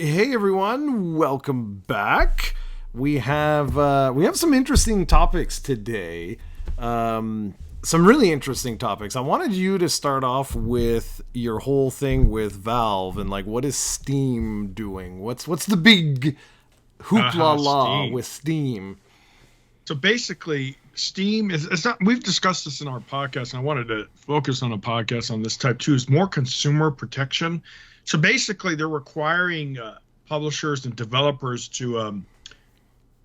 Hey everyone, welcome back. We have some interesting topics today. Some really interesting topics. I wanted you to start off with your whole thing with Valve and like what is Steam doing? What's the big hoopla la Steam. with Steam? So basically, Steam is it's not. We've discussed this in our podcast, and I wanted to focus on a podcast on this type too. Is more consumer protection. So basically, they're requiring publishers and developers to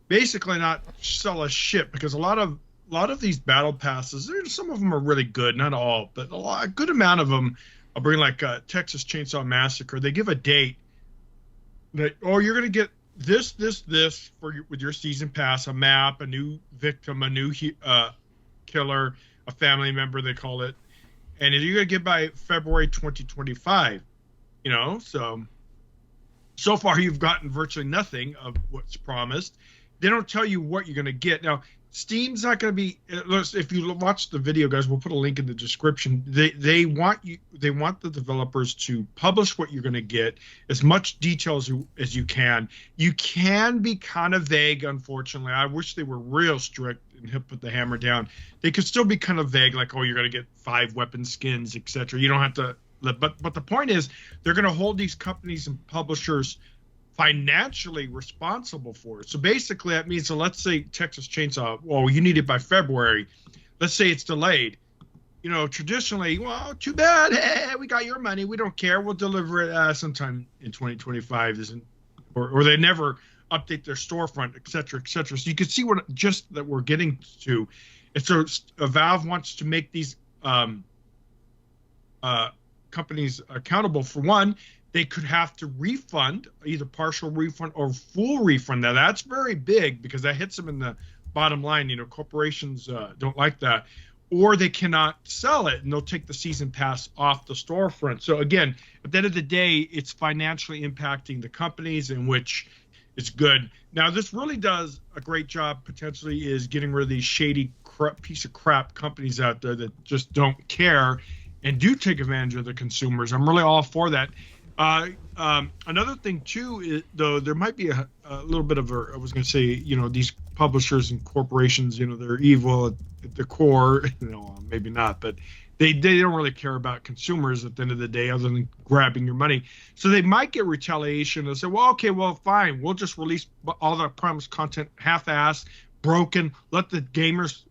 basically not sell a shit because a lot of these battle passes, some of them are really good, not all, but a good amount of them. I'll bring like Texas Chainsaw Massacre. They give a date that you're going to get this with your season pass, a map, a new victim, a new killer, a family member they call it, and you're going to get by February 2025. So far you've gotten virtually nothing of what's promised. They don't tell you what you're going to get. Now, Steam's not going to be. If you watch the video, guys, we'll put a link in the description. They want the developers to publish what you're going to get, as much detail as you can. You can be kind of vague, unfortunately. I wish they were real strict and hit put the hammer down. They could still be kind of vague, like, oh, you're going to get 5 weapon skins, etc. You don't have to. But the point is, they're going to hold these companies and publishers financially responsible for it. So basically that means, so let's say Texas Chainsaw, well, you need it by February. Let's say it's delayed. Traditionally, well, too bad. Hey, we got your money. We don't care. We'll deliver it sometime in 2025. Or they never update their storefront, et cetera, et cetera. So you can see what just that we're getting to. And so Valve wants to make these companies accountable. For one, they could have to refund, either partial refund or full refund. Now, that's very big because that hits them in the bottom line. Corporations don't like that. Or they cannot sell it, and they'll take the season pass off the storefront. So, again, at the end of the day, it's financially impacting the companies, in which it's good. Now, this really does a great job, potentially, is getting rid of these shady piece of crap companies out there that just don't care and do take advantage of the consumers. I'm really all for that. Another thing too is, though, there might be a little bit of I was going to say, these publishers and corporations, they're evil at the core. Maybe not, but they don't really care about consumers at the end of the day, other than grabbing your money. So they might get retaliation. They'll say, well, okay, well, fine, we'll just release all the promised content half-assed, broken. Let the gamers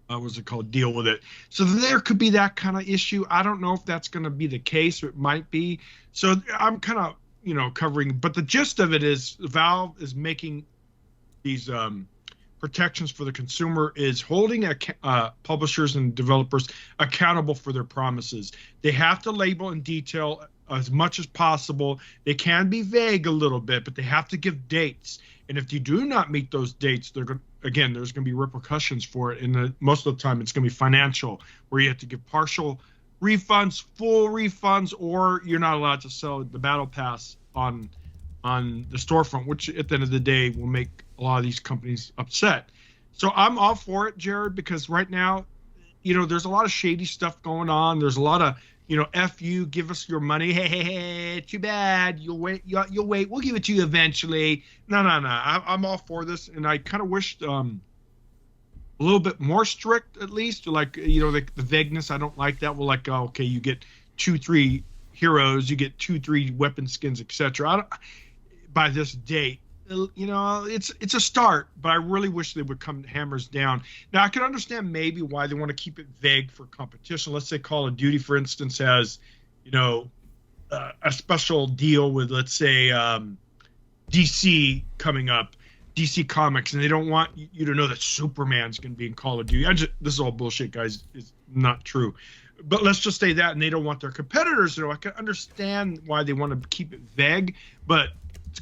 what's it called, deal with it. So there could be that kind of issue. I don't know if that's going to be the case. It might be. So I'm kind of, covering, but the gist of it is Valve is making these protections for the consumer, is holding publishers and developers accountable for their promises. They have to label in detail as much as possible. They can be vague a little bit, but they have to give dates. And if you do not meet those dates, there's going to be repercussions for it. And most of the time, it's going to be financial, where you have to give partial refunds, full refunds, or you're not allowed to sell the battle pass on the storefront, which at the end of the day will make a lot of these companies upset. So I'm all for it, Jared, because right now, there's a lot of shady stuff going on. There's a lot of, F you, give us your money. Hey, too bad. You'll wait. You'll wait. We'll give it to you eventually. No. I'm all for this. And I kind of wished a little bit more strict, at least. Like, the vagueness. I don't like that. Well, like, oh, okay, you get 2-3 heroes. You get 2-3 weapon skins, etc. By this date. It's a start, but I really wish they would come hammers down. Now, I can understand maybe why they want to keep it vague for competition. Let's say Call of Duty, for instance, has, a special deal with, let's say, DC coming up, DC Comics, and they don't want you to know that Superman's going to be in Call of Duty. This is all bullshit, guys. It's not true. But let's just say that, and they don't want their competitors to know. I can understand why they want to keep it vague, but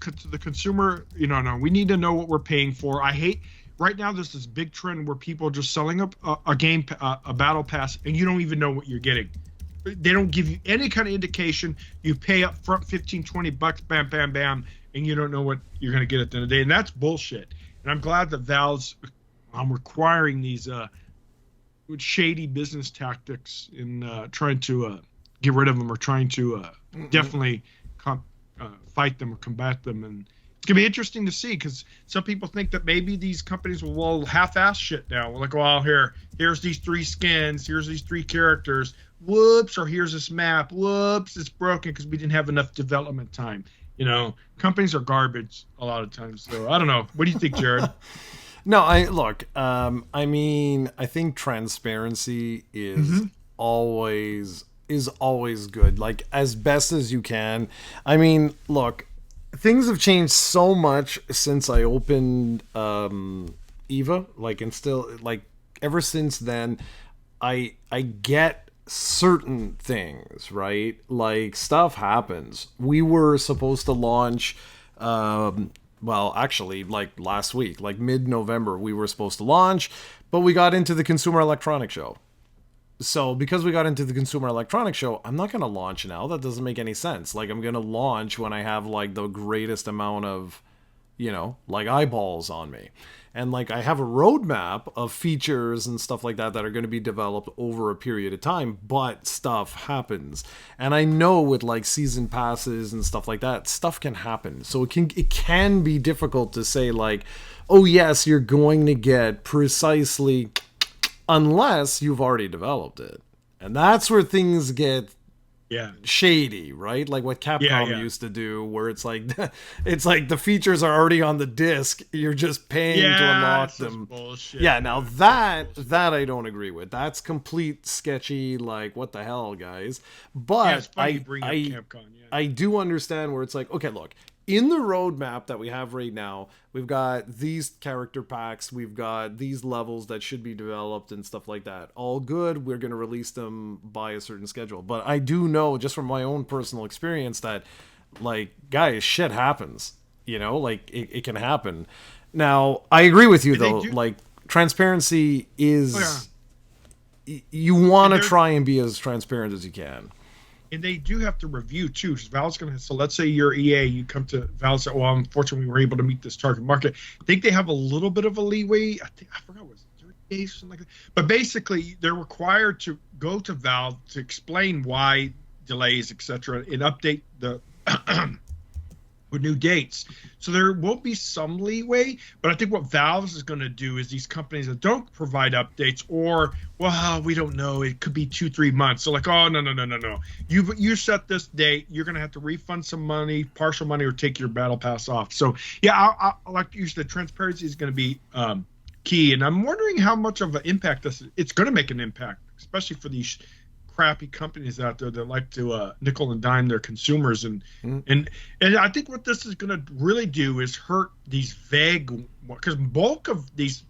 to the consumer, no, we need to know what we're paying for. I hate right now. There's this big trend where people are just selling up a game, a battle pass, and you don't even know what you're getting. They don't give you any kind of indication. You pay up front $15-20, bam, bam, bam, and you don't know what you're going to get at the end of the day. And that's bullshit. And I'm glad that Valve's requiring these shady business tactics in trying to get rid of them, or trying to definitely fight them or combat them. And it's gonna be interesting to see, because some people think that maybe these companies will half-ass shit now. We're like, well, here's these 3 skins, here's these 3 characters. Whoops, or here's this map. Whoops, it's broken because we didn't have enough development time. Companies are garbage a lot of times. So I don't know. What do you think, Jared? No, I look. I mean, I think transparency is always good. Like, as best as you can. I mean, look, things have changed so much since I opened Eva. Like, and still, like, ever since then, I get certain things, right? Like, stuff happens. We were supposed to launch. Well, actually, like last week, like mid-November, we were supposed to launch, but we got into the Consumer Electronics Show. So because we got into the Consumer Electronics Show, I'm not going to launch now. That doesn't make any sense. Like, I'm going to launch when I have like the greatest amount of, like, eyeballs on me. And like, I have a roadmap of features and stuff like that are going to be developed over a period of time, but stuff happens. And I know with like season passes and stuff like that, stuff can happen. So it can be difficult to say like, oh yes, you're going to get precisely, unless you've already developed it. And that's where things get shady, right? Like what Capcom used to do, where it's like the features are already on the disc, you're just paying to unlock them. Bullshit. Now that I don't agree with. That's complete sketchy, like, what the hell, guys. But I do understand where it's like, okay, look, in the roadmap that we have right now, we've got these character packs, we've got these levels that should be developed and stuff like that. All good. We're going to release them by a certain schedule. But I do know, just from my own personal experience, that, like, guys, shit happens. Like, it can happen. Now, I agree with you, though. Like, transparency is... You want to try and be as transparent as you can. And they do have to review too. Valve's going to. So let's say you're EA, you come to Valve and say, "Well, unfortunately, we were able to meet this target market." I think they have a little bit of a leeway. I forgot, was it 30 days, something like that. But basically, they're required to go to Valve to explain why delays, etc., and update the with new dates. So there will be some leeway, but I think what Valve is going to do is these companies that don't provide updates, or, well, we don't know, it could be 2-3 months. So like, oh, no. You set this date, you're going to have to refund some money, partial money, or take your battle pass off. So yeah, I like you said, transparency is going to be key. And I'm wondering how much of an impact it's going to make an impact, especially for these crappy companies out there that like to nickel and dime their consumers, and I think what this is going to really do is hurt these vague, because bulk of these,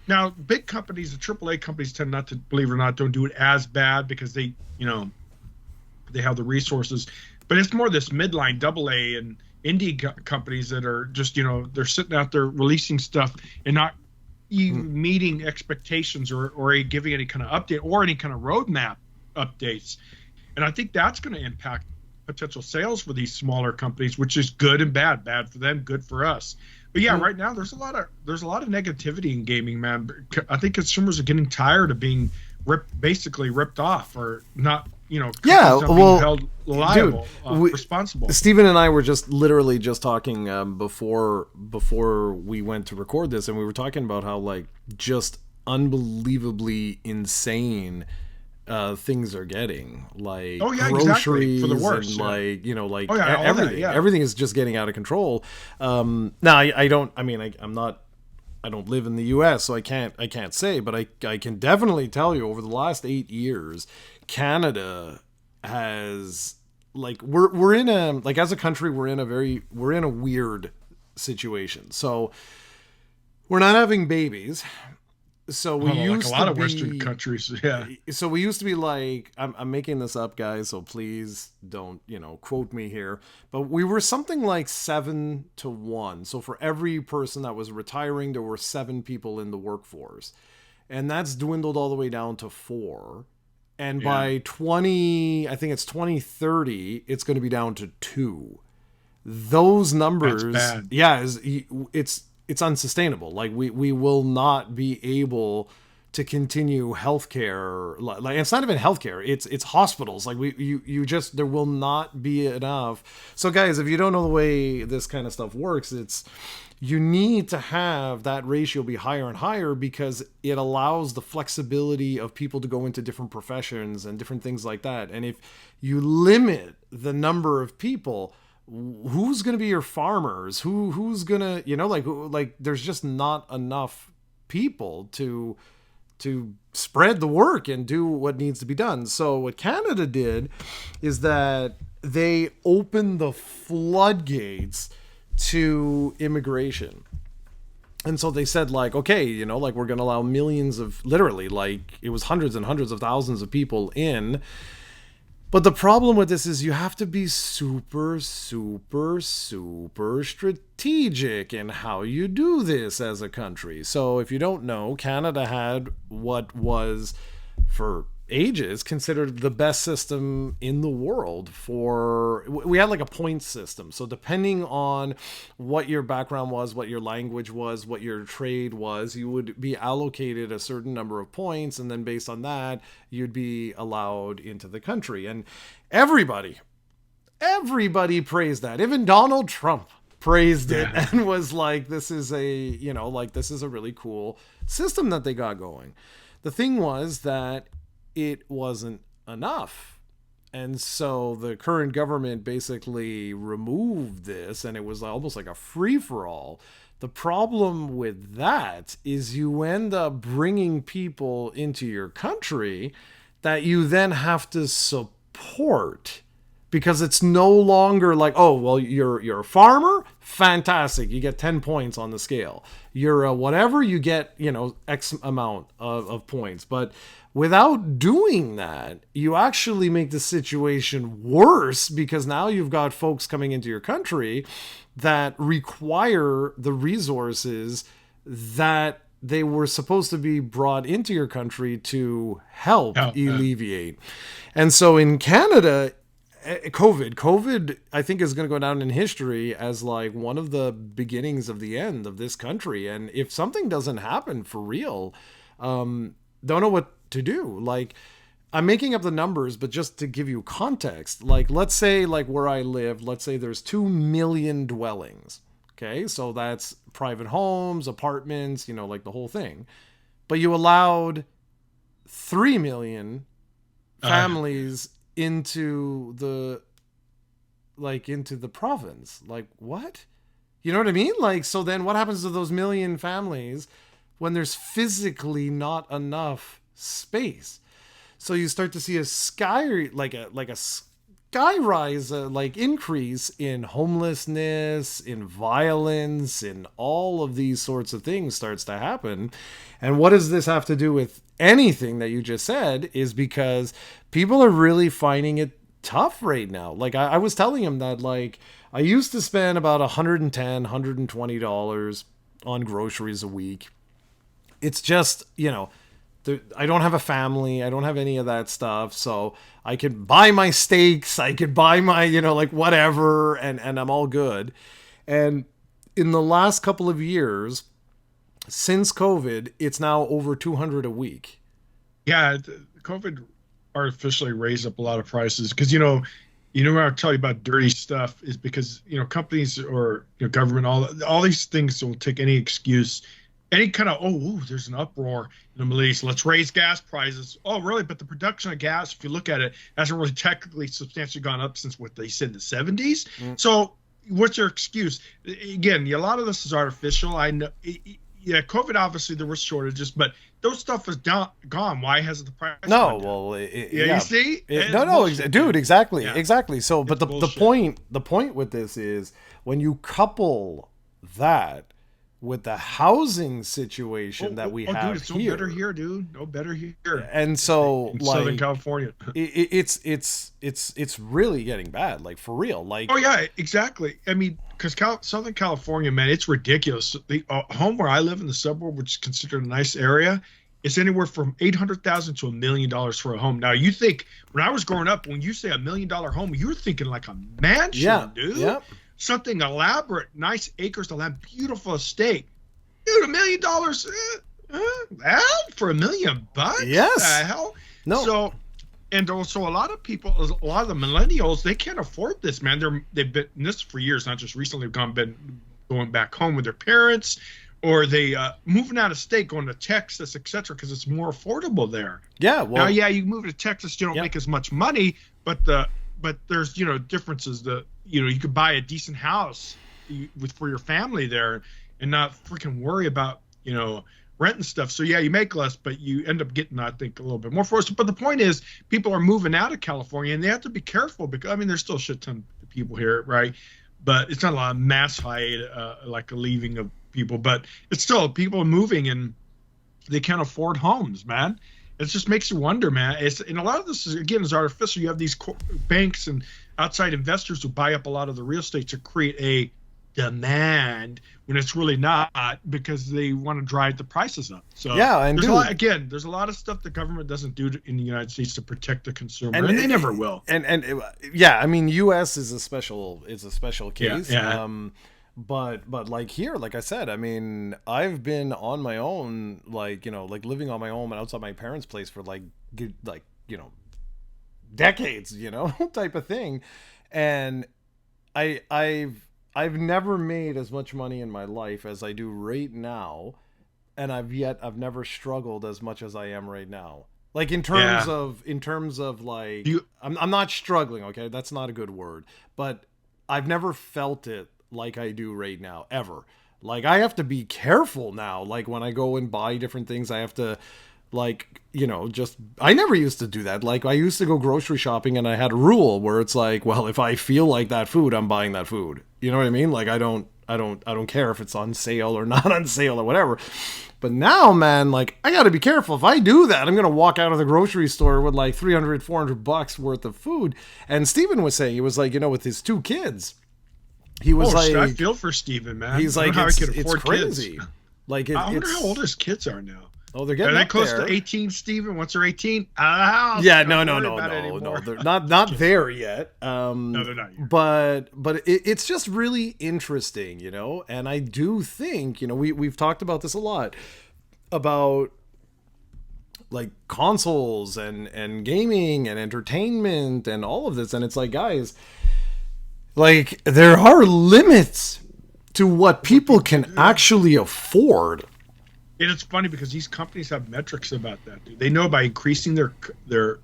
now big companies, the AAA companies tend not to, believe it or not, don't do it as bad because they have the resources, but it's more this midline AA and indie companies that are just they're sitting out there releasing stuff and not even meeting expectations or giving any kind of update or any kind of roadmap updates. And I think that's going to impact potential sales for these smaller companies, which is good and bad. Bad for them, good for us. But yeah, right now there's a lot of negativity in gaming, man. I think consumers are getting tired of being basically ripped off, or not, being held liable, responsible. Steven and I were literally just talking before we went to record this, and we were talking about how, like, just unbelievably insane things are getting, like, groceries, exactly. For the worst, and everything is just getting out of control. Now I don't live in the US, so I can't say, but I can definitely tell you, over the last 8 years, Canada has, like, we're in a, like, as a country, we're in a weird situation. So we're not having babies. So we used like a lot of Western countries, yeah. So we used to be like, I'm making this up, guys, so please don't, quote me here. But we were something like 7-1. So for every person that was retiring, there were 7 people in the workforce. And that's dwindled all the way down to 4. And by 2030, it's going to be down to 2. Those numbers, that's bad. It's unsustainable. Like, we will not be able to continue healthcare. Like it's not even healthcare, it's hospitals. Like you just, there will not be enough. So guys, if you don't know the way this kind of stuff works, it's, you need to have that ratio be higher and higher, because it allows the flexibility of people to go into different professions and different things like that. And if you limit the number of people, who's going to be your farmers? Who's going to, you know, like there's just not enough people to spread the work and do what needs to be done. So what Canada did is that they opened the floodgates to immigration. And so they said, like, okay, you know, like, we're going to allow millions of, literally, like, it was hundreds and hundreds of thousands of people in. But the problem with this is you have to be super, super, super strategic in how you do this as a country. So if you don't know, Canada had what was, for ages, considered the best system in the world for, we had like a point system. So depending on what your background was, what your language was, what your trade was, you would be allocated a certain number of points, and then based on that you'd be allowed into the country. And everybody praised that. Even Donald Trump praised it and was like, this is a, you know, like, this is a really cool system that they got going. The thing was that it wasn't enough. And so the current government basically removed this, and it was almost like a free-for-all. The problem with that is you end up bringing people into your country that you then have to support, because it's no longer like, oh, well, you're a farmer, fantastic, you get 10 points on the scale. You're a whatever, you get, you know, X amount of points. But without doing that, you actually make the situation worse, because now you've got folks coming into your country that require the resources that they were supposed to be brought into your country to help alleviate. And so in Canada, COVID, I think, is going to go down in history as like one of the beginnings of the end of this country. And if something doesn't happen for real, don't know what to do. Like, I'm making up the numbers, but just to give you context, like, let's say, like, where I live, let's say there's 2 million dwellings. Okay. So that's private homes, apartments, you know, like the whole thing. But you allowed 3 million families into the province. Like, what? You know what I mean? Like, so then what happens to those million families when there's physically not enough space? So you start to see a skyrise, like increase in homelessness, in violence, in all of these sorts of things starts to happen. And what does this have to do with anything that you just said? Is because people are really finding it tough right now. Like, I was telling him that, like, I used to spend about $110, $120 on groceries a week. It's just, you know, I don't have a family. I don't have any of that stuff. So I could buy my steaks. I could buy my, you know, like whatever. And I'm all good. And in the last couple of years, since COVID, it's now over 200 a week. Yeah. COVID artificially raised up a lot of prices because, you know, when I tell you about dirty stuff is because, you know, companies or, you know, government, all these things will take any excuse, any kind of, there's an uproar in the Middle East. Let's raise gas prices. Oh, really? But the production of gas, if you look at it, hasn't really technically substantially gone up since what they said in the 70s. So what's your excuse? Again, a lot of this is artificial. I know. Yeah, COVID, obviously, there were shortages, but those stuff is gone. Why hasn't the price gone down? Well, you see? Dude, exactly. Yeah. Exactly. So, but the point with this is when you couple that with the housing situation that we have, dude, it's here. No better here, dude. No better here. And so, in like, Southern California, it's really getting bad, like, for real. Like, oh yeah, exactly. I mean, because Southern California, man, it's ridiculous. The home where I live in the suburb, which is considered a nice area, it's anywhere from $800,000 to $1 million for a home. Now, you think when I was growing up, when you say $1 million home, you're thinking like a mansion, dude. Yeah. Something elaborate, nice acres of land, beautiful estate. Dude, $1 million, Well, for $1 million, the Yes. hell. No. So, and also a lot of people, a lot of the millennials, they can't afford this, man. They've been in this for years, not just recently. Been going back home with their parents, or they moving out of state, going to Texas, etc., because it's more affordable there. Yeah. Now, Well. yeah, you move to Texas, you don't Yeah. make as much money, but there's differences. You could buy a decent house for your family there, and not freaking worry about rent and stuff. So yeah, you make less, but you end up getting, I think, a little bit more for us. But the point is, people are moving out of California, and they have to be careful because, I mean, there's still a shit ton of people here, right? But it's not a lot of mass like a leaving of people, but it's still people are moving and they can't afford homes, man. It just makes you wonder, man. And a lot of this is artificial. You have these banks and outside investors who buy up a lot of the real estate to create a demand when it's really not, because they want to drive the prices up. So Yeah, and there's a lot of stuff the government doesn't do in the United States to protect the consumer, and they never will. And yeah, I mean, U.S. is a special case. Yeah. But like here, like I said, I mean, I've been on my own, like living on my own and outside my parents' place for decades, type of thing, and I've never made as much money in my life as I do right now, and I've never struggled as much as I am right now. Like in terms of like, I'm not struggling, okay? That's not a good word, but I've never felt it like I do right now, ever. Like, I have to be careful now. Like, when I go and buy different things, I have to, like, I never used to do that. Like, I used to go grocery shopping and I had a rule where it's like, well, if I feel like that food, I'm buying that food. You know what I mean? Like, I don't care if it's on sale or not on sale or whatever. But now, man, like, I gotta be careful. If I do that, I'm gonna walk out of the grocery store with like $300-400 worth of food. And Steven was saying, he was like, with his 2 kids, he was like, I feel for Steven, man. He's like, it's crazy. Kids. Like, I wonder how old his kids are now. Oh, they're getting Are they up close there. to 18, Steven? Once they're 18, yeah, no, they're not there yet. No, they're not yet. But it's just really interesting, and I do think, we've talked about this a lot, about like consoles and gaming and entertainment and all of this, and it's like, guys, like, there are limits to what people can actually afford. And it's funny because these companies have metrics about that. Dude. They know by increasing their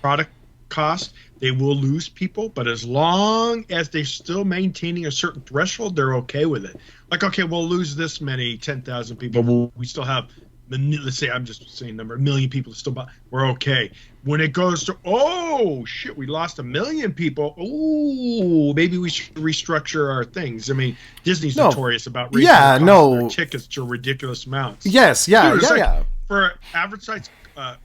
product cost, they will lose people, but as long as they're still maintaining a certain threshold, they're okay with it. Like, okay, we'll lose this many 10,000 people, but we still have, let's say, I'm just saying number, 1 million people to still buy. We're okay. When it goes to, oh shit, we lost 1 million people. Oh, maybe we should restructure our things. I mean, Disney's notorious about raising their tickets to ridiculous amounts. Yes, yeah, Dude, yeah. For average size,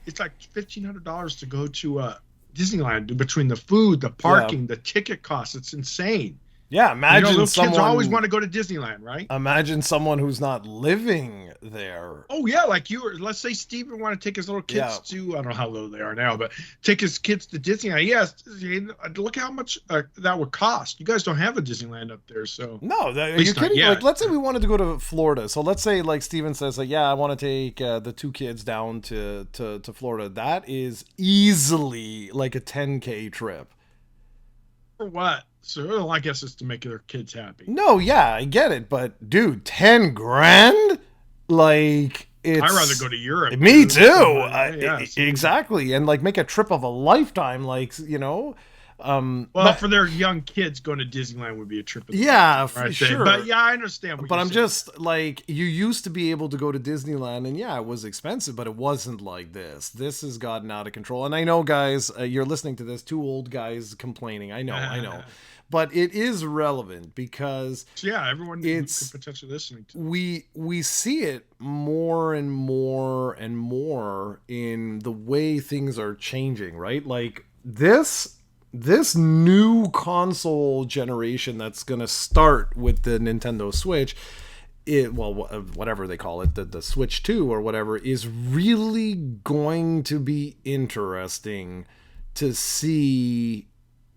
it's like $1,500 to go to Disneyland, between the food, the parking, the ticket costs. It's insane. Yeah, imagine little someone, kids always want to go to Disneyland, right? Imagine someone who's not living there. Oh yeah, like you. Let's say Steven want to take his little kids to, I don't know how little they are now, but take his kids to Disneyland. Yes, look how much that would cost. You guys don't have a Disneyland up there, so no. Are you kidding? Like, let's say we wanted to go to Florida. So let's say, like, Steven says, like, yeah, I want to take the 2 kids down to Florida. That is easily like a 10K trip. For what? So I guess it's to make their kids happy. No, yeah, I get it, but dude, 10 grand? Like, it's... I'd rather go to Europe. Me too. Exactly. And like make a trip of a lifetime, like, well, for their young kids, going to Disneyland would be a trip. For sure. But yeah, I understand. But I'm just like, you used to be able to go to Disneyland, and yeah, it was expensive, but it wasn't like this. This has gotten out of control. And I know, guys, you're listening to this, 2 old guys complaining. I know. But it is relevant because everyone could potentially listening to we see it more and more and more in the way things are changing, right? Like this new console generation that's going to start with the Nintendo Switch, whatever they call it, the Switch 2 or whatever, is really going to be interesting to see,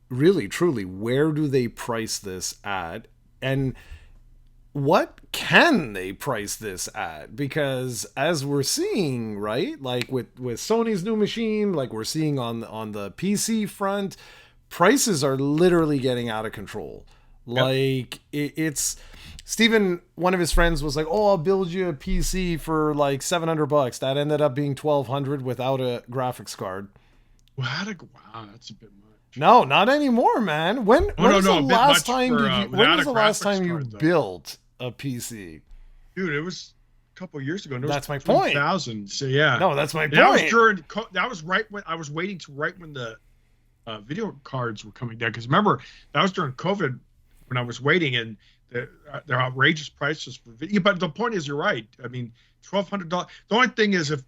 really truly, where do they price this at. And what can they price this at? Because as we're seeing, right, like with Sony's new machine, like we're seeing on the PC front, prices are literally getting out of control. Yep. Like it's Steven, one of his friends was like, "Oh, I'll build you a PC for like $700." That ended up being 1,200 without a graphics card. Wow, that's a bit much. No, not anymore, man. Oh no, Was the no, a bit last much time for did you when without was a the last graphics time you card though. built a PC? Dude, it was a couple of years ago. And it was That's my point. 2000. So yeah, No, that's my and that was point. during. That was right when I was waiting to right when the video cards were coming down. Because remember, that was during COVID when I was waiting, and their outrageous prices for video. But the point is, you're right. I mean, $1,200. The only thing is, if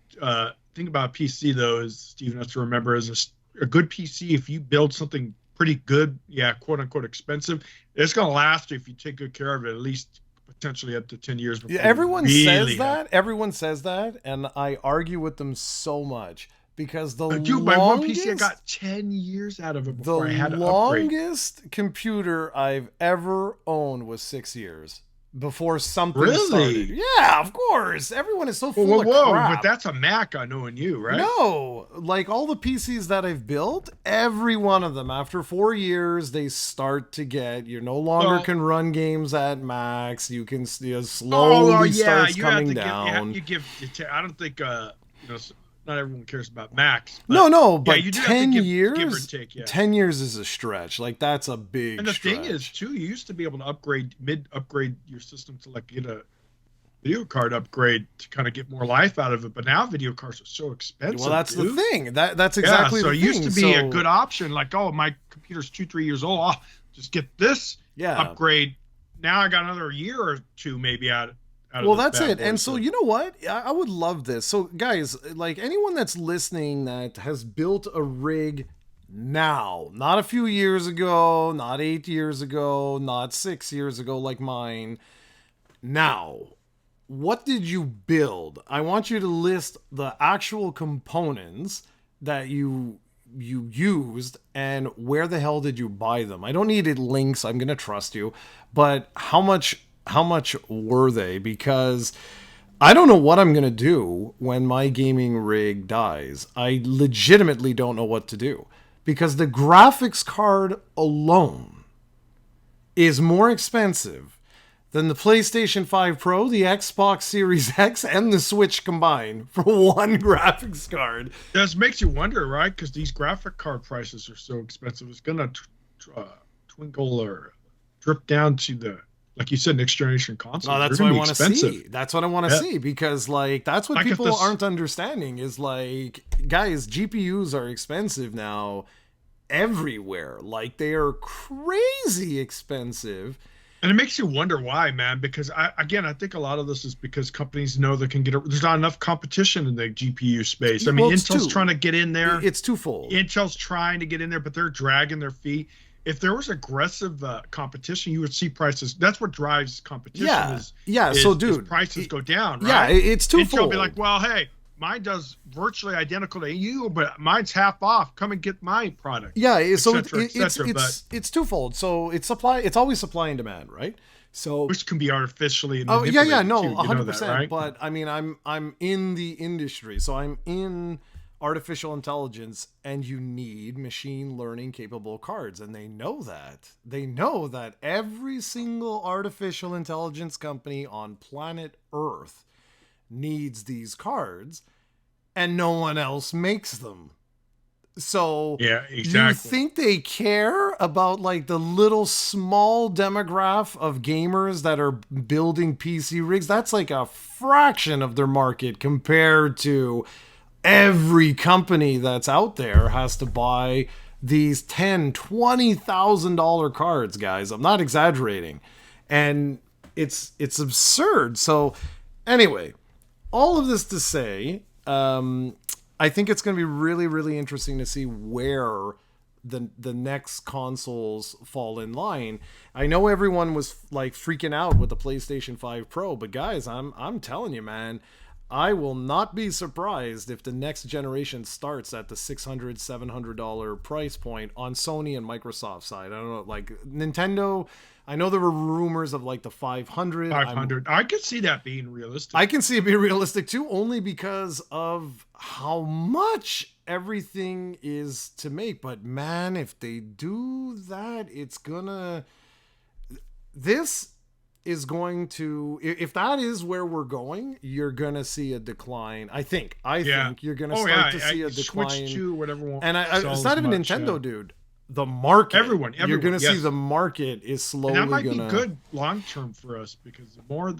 thing about PC though is Stephen has to remember is a good PC. If you build something pretty good, yeah, quote unquote expensive, it's gonna last you if you take good care of it. At least potentially up to 10 years before Yeah, everyone you says really that. Everyone says that, and I argue with them so much because Dude, my one PC, I got 10 years out of it the before I had to upgrade. longest computer I've ever owned was 6 years before something Really? started. Yeah, of course. Everyone is so full Whoa, of whoa, crap. but that's a Mac, I know, and you, right? No, like all the PCs that I've built, every one of them, after 4 years, they start to get, you no longer Well- can run games at max. You can slowly yeah, starts you have coming to down. give. I don't think not everyone cares about Macs. No, but you do have 10 to give years, or take. Yeah. 10 years is a stretch. Like that's a big And the stretch. thing is, too, you used to be able to upgrade your system to like get a video card upgrade to kind of get more life out of it. But now video cards are so expensive. Well, that's dude. the thing. That's exactly so the it thing. used to be a good option. Like, oh, my computer's 2-3 years old. Oh, just get this upgrade. Now I got another year or two maybe out well, that's it. And so, you know what? I would love this. So, guys, like anyone that's listening that has built a rig now, not a few years ago, not 8 years ago, not 6 years ago, like mine. Now, what did you build? I want you to list the actual components that you used and where the hell did you buy them? I don't need it links. I'm going to trust you. But how much were they? Because I don't know what I'm going to do when my gaming rig dies. I legitimately don't know what to do because the graphics card alone is more expensive than the PlayStation 5 Pro, the Xbox Series X, and the Switch combined for one graphics card. That makes you wonder, right? Because these graphic card prices are so expensive. It's going to twinkle or drip down to the, like you said, next generation console. Oh, that's what I want to see. That's what I want to see because, like, that's what people aren't understanding is, like, guys, GPUs are expensive now everywhere. Like, they are crazy expensive. And it makes you wonder why, man, because I think a lot of this is because companies know they can there's not enough competition in the GPU space. I mean, Intel's trying to get in there. It's twofold. Intel's trying to get in there, but they're dragging their feet. If there was aggressive competition, you would see prices. That's what drives competition. So, dude, prices go down, right? Yeah, it's twofold. Intel will be like, well, hey, mine does virtually identical to you, but mine's half off. Come and get my product. Yeah, so it's twofold. So it's always supply and demand, right? So which can be artificially. Oh yeah, no, 100%. Right? But I mean, I'm in the industry, so I'm in artificial intelligence, and you need machine learning capable cards, and they know that. They know that every single artificial intelligence company on planet Earth needs these cards, and no one else makes them. So yeah, exactly. You think they care about like the little small demographic of gamers that are building PC rigs? That's like a fraction of their market compared to every company that's out there has to buy these $10,000-$20,000 cards, guys. I'm not exaggerating. And it's absurd. So anyway, all of this to say, I think it's going to be really, really interesting to see where the next consoles fall in line. I know everyone was like freaking out with the PlayStation 5 Pro, but guys, I'm telling you, man, I will not be surprised if the next generation starts at the $600, $700 price point on Sony and Microsoft side. I don't know, like Nintendo. I know there were rumors of like the 500. 500. I could see that being realistic. I can see it be realistic too, only because of how much everything is to make. But man, if they do that, it's gonna. This is going to, if that is where we're going, you're gonna see a decline. I think you're gonna start to see a decline. Switch to whatever. And it's not even Nintendo, dude. The market, everyone you're gonna see the market is slowly. And that might be good long term for us, because the more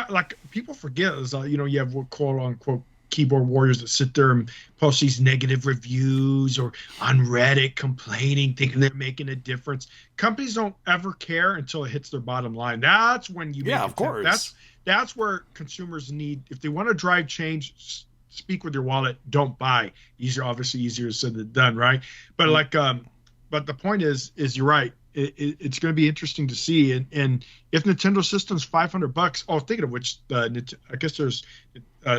like people forget is you have quote unquote keyboard warriors that sit there and post these negative reviews, or on Reddit complaining, thinking they're making a difference. Companies don't ever care until it hits their bottom line. That's when you make of course. That's where consumers need, if they want to drive change, speak with your wallet, don't buy. Obviously easier said than done, right? But but the point is you're right. It's going to be interesting to see, and if Nintendo system's $500. Oh, thinking of which, I guess there's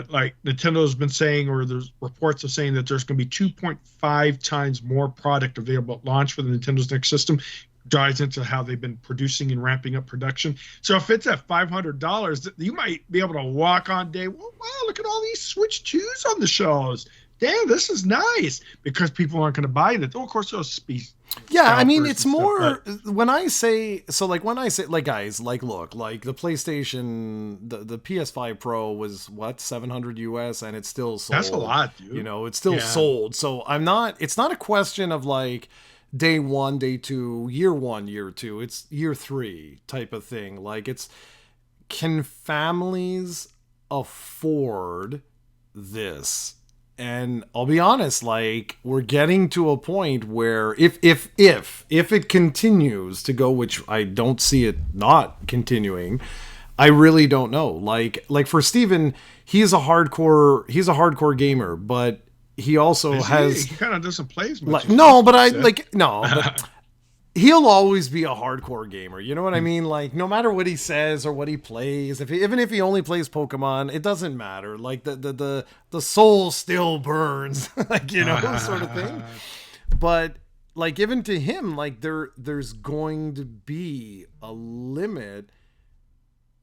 like Nintendo's been saying, or there's reports of saying that there's going to be 2.5 times more product available at launch for the Nintendo's next system. Dives into how they've been producing and ramping up production. So if it's at $500, you might be able to walk on day. Well, wow, look at all these Switch 2s on the shelves. Damn, this is nice, because people aren't going to buy it. Oh, of course, those species. Yeah, I mean, it's more when I say, like, guys, like, look, like the PlayStation, the PS5 Pro was what, $700 US, and it's still sold. That's a lot, dude. It's still sold. So it's not a question of like day one, day two, year one, year two. It's year three type of thing. Like, can families afford this? And I'll be honest, like, we're getting to a point where if it continues to go, which I don't see it not continuing, I really don't know. Like for Steven, he's a hardcore gamer, but he also he kind of doesn't play as much. But he'll always be a hardcore gamer. You know what I mean? Like, no matter what he says or what he plays, even if he only plays Pokemon, it doesn't matter. Like, the soul still burns, like, sort of thing. But like, even to him, like, there's going to be a limit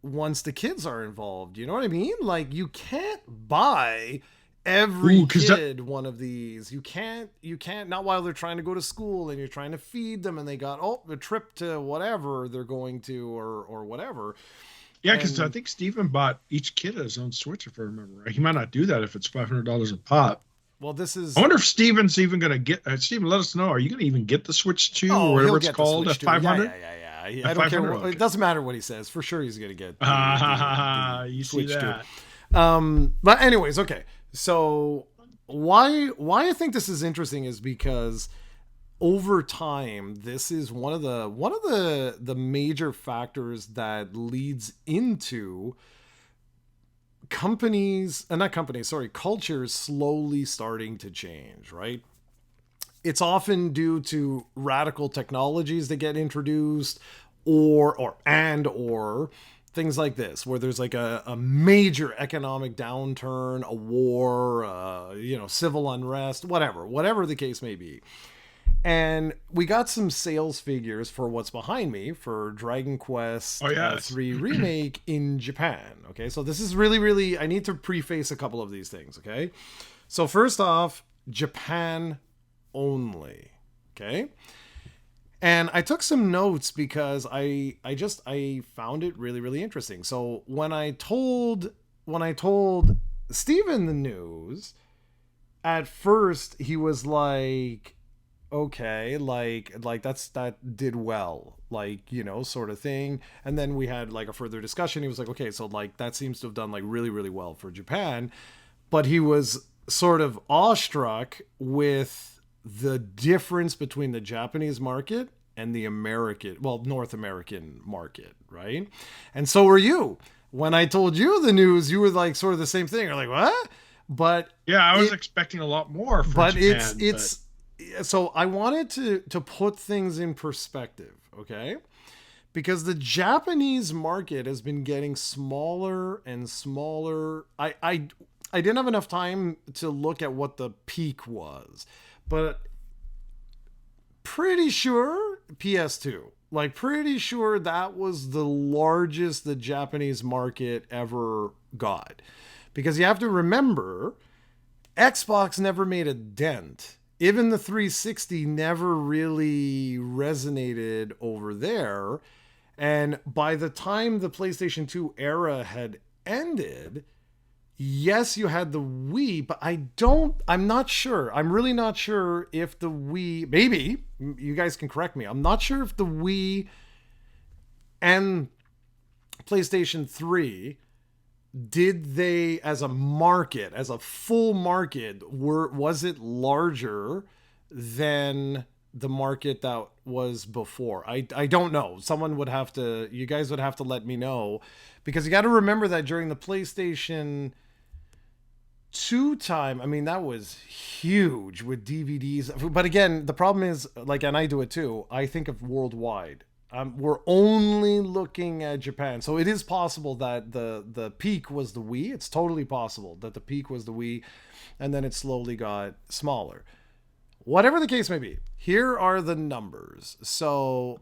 once the kids are involved. You know what I mean? Like, you can't buy every kid one of these. You can't, not while they're trying to go to school and you're trying to feed them and they got a trip to whatever they're going to, or whatever. Yeah, because I think Steven bought each kid his own Switch, if I remember right. He might not do that if it's $500 a pop. Well, I wonder if Steven's even going to get. Steven, let us know. Are you going to even get the Switch 2 or whatever it's called at 500? Yeah. I don't care. Okay. It doesn't matter what he says. For sure, he's going to get. You Switch see that? 2. But anyways, okay. So why I think this is interesting is because over time, this is one of the major factors that leads into cultures slowly starting to change, right? It's often due to radical technologies that get introduced, or things like this, where there's like a major economic downturn, a war, civil unrest, whatever the case may be. And we got some sales figures for what's behind me for Dragon Quest 3 Remake in Japan. Okay, so this is really, I need to preface a couple of these things, okay? So first off, Japan only, okay? And I took some notes because I found it really interesting. So when I told Steven the news, at first he was like, okay, like that did well, like, sort of thing. And then we had like a further discussion. He was like, okay, so like that seems to have done like really well for Japan. But he was sort of awestruck with the difference between the Japanese market and the North American market, right? And so were you. When I told you the news, you were like sort of the same thing. You're like, what? But yeah, I was expecting a lot more from Japan. So I wanted to put things in perspective, okay? because the Japanese market has been getting smaller and smaller. I didn't have enough time to look at what the peak was, but pretty sure PS2. Like, pretty sure that was the largest the Japanese market ever got. Because you have to remember, Xbox never made a dent. Even the 360 never really resonated over there. And by the time the PlayStation 2 era had ended, yes, you had the Wii, but I'm not sure. I'm really not sure if the Wii, maybe, you guys can correct me. I'm not sure if the Wii and PlayStation 3, did they, as a market, as a full market, was it larger than the market that was before? I don't know. You guys would have to let me know, because you got to remember that during the PlayStation 2 time, I mean, that was huge with DVDs. But again, the problem is, like, and I do it too, I think of worldwide. We're only looking at Japan. So it is possible that the peak was the Wii. It's totally possible that the peak was the Wii, and then it slowly got smaller. Whatever the case may be, here are the numbers. So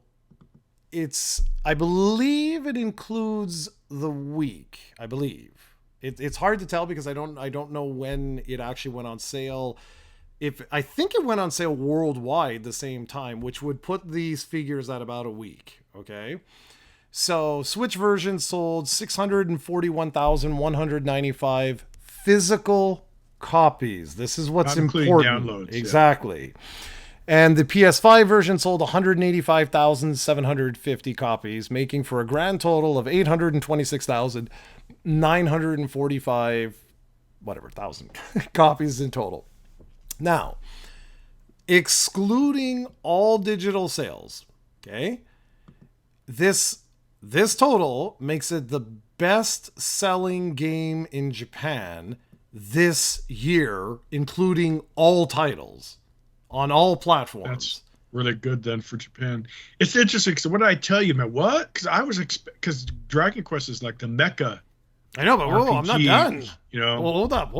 I believe it includes the week. I believe. It's hard to tell because I don't know when it actually went on sale. I think it went on sale worldwide the same time, which would put these figures at about a week. Okay. So Switch version sold 641,195 physical copies. This is what's important. Downloads, exactly. Yeah. And the PS5 version sold 185,750 copies, making for a grand total of 826,945 thousand copies in total. Now, excluding all digital sales, okay, this total makes it the best-selling game in Japan this year, including all titles on all platforms. That's really good then for Japan. It's interesting because what did I tell you, man? What? Because I was because Dragon Quest is like the mecca. I know, but whoa, I'm not done. You know, well, hold up.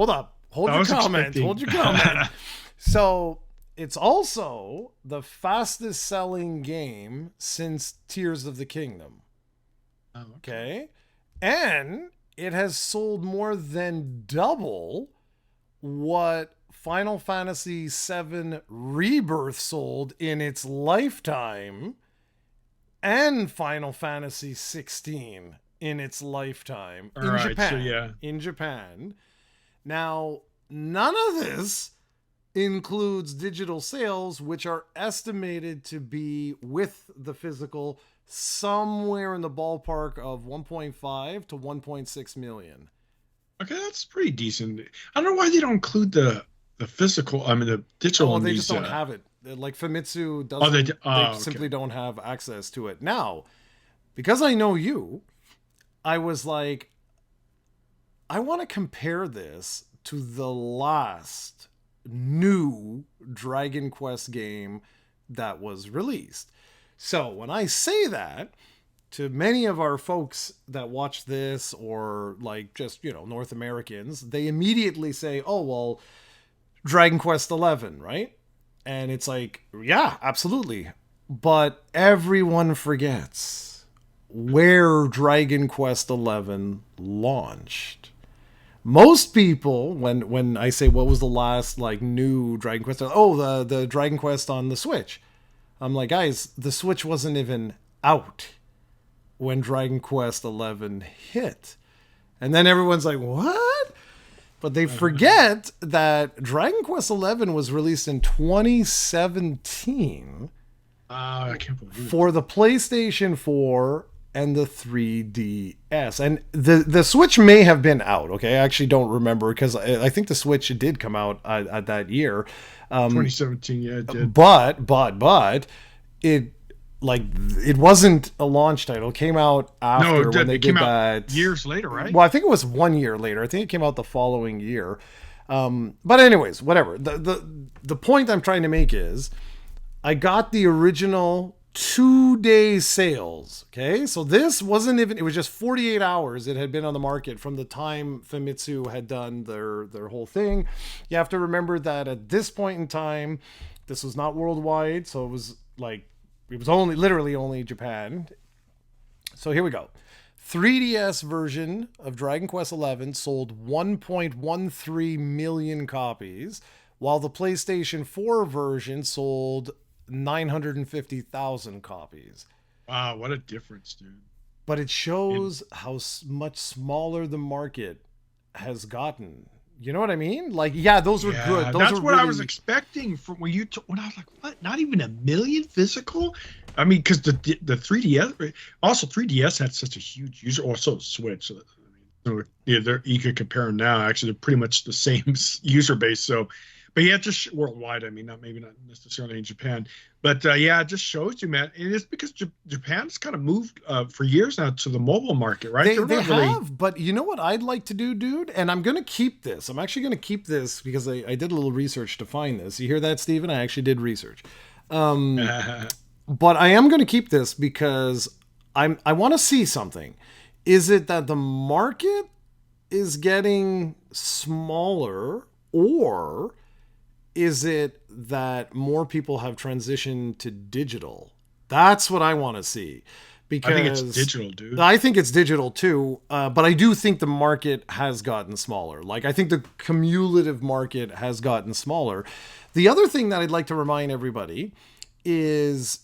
Hold your comment. So it's also the fastest selling game since Tears of the Kingdom. Oh, okay. And it has sold more than double what Final Fantasy VII Rebirth sold in its lifetime, and Final Fantasy 16 in its lifetime in Japan. Now, none of this includes digital sales, which are estimated to be, with the physical, somewhere in the ballpark of 1.5 to 1.6 million. Okay, that's pretty decent. I don't know why they don't include the physical, the digital. Oh, they just don't have it. Like Famitsu doesn't. They simply don't have access to it. Now, because I know you, I was like, I want to compare this to the last new Dragon Quest game that was released. So when I say that, to many of our folks that watch this, or like just, North Americans, they immediately say, oh, well, Dragon Quest 11, right? And it's like, yeah, absolutely. But everyone forgets where Dragon Quest 11 launched. Most people, when I say what was the last new Dragon Quest, the Dragon Quest on the Switch. I'm like, guys, the Switch wasn't even out when Dragon Quest 11 hit. And then everyone's like, what? But they forget that Dragon Quest 11 was released in 2017 I can't believe for the PlayStation 4 and the 3DS. And the Switch may have been out, okay? I actually don't remember, because I think the Switch did come out at that year. 2017, yeah, it did. But it wasn't a launch title. It came out after when they did that. Years later, right? Well, I think it was 1 year later. I think it came out the following year. But anyways, whatever. The point I'm trying to make is, I got the original 2-day sales. Okay, so this wasn't even, it was just 48 hours it had been on the market from the time Famitsu had done their whole thing. You have to remember that at this point in time, this was not worldwide, so it was like, it was only literally only Japan. So here we go. 3DS version of Dragon Quest XI sold 1.13 million copies, while the PlayStation 4 version sold 950,000 copies. Wow, what a difference, dude. But it And shows how much smaller the market has gotten. You know what I mean? Like, yeah, those were good. yeah, Those that's are what I was really. expecting from when I was like, what? Not even a million physical? I mean, because the 3DS, also 3DS had such a huge user, or so Switch. So, I mean, so, yeah, you could compare them now. Actually, they're pretty much the same user base. So, but yeah, just worldwide. I mean, not necessarily in Japan, but yeah, it just shows you, man. And it's because Japan's kind of moved for years now to the mobile market, right? They're They not really. have, but you know what I'd like to do, dude? And I'm gonna keep this. I'm actually gonna keep this because I did a little research to find this. You hear that, Steven? I actually did research. But I am gonna keep this because I want to see something. Is it that the market is getting smaller, or is it that more people have transitioned to digital? That's what I want to see, I think it's because digital, dude. I think it's digital too. But I do think the market has gotten smaller. Like, I think the cumulative market has gotten smaller. The other thing that I'd like to remind everybody is,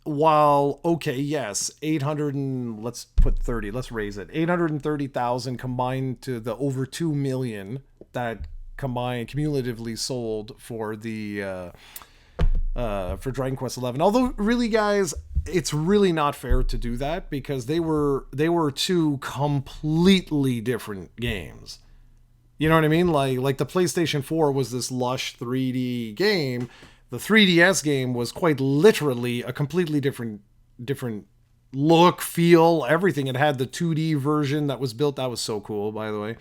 while okay, yes, 800 and let's put 30, let's raise it, 830,000 combined to the over 2 million that combined cumulatively sold for the for Dragon Quest 11. Although, really, guys, it's really not fair to do that, because they were two completely different games. You know what I mean? Like the PlayStation 4 was this lush 3D game. The 3DS game was quite literally a completely different look, feel, everything. It had the 2D version that was built. That was so cool, by the way.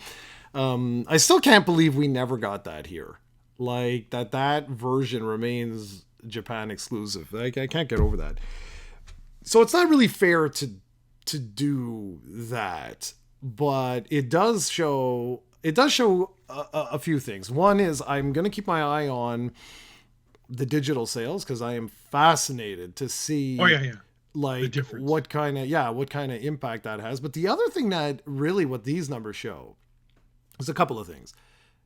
I still can't believe we never got that here. Like, that version remains Japan exclusive. Like, I can't get over that. So it's not really fair to do that, but it does show a few things. One is, I'm going to keep my eye on the digital sales, because I am fascinated to Oh see, yeah, yeah. The like, difference. what kind of impact that has. But the other thing that really, what these numbers show, is a couple of things.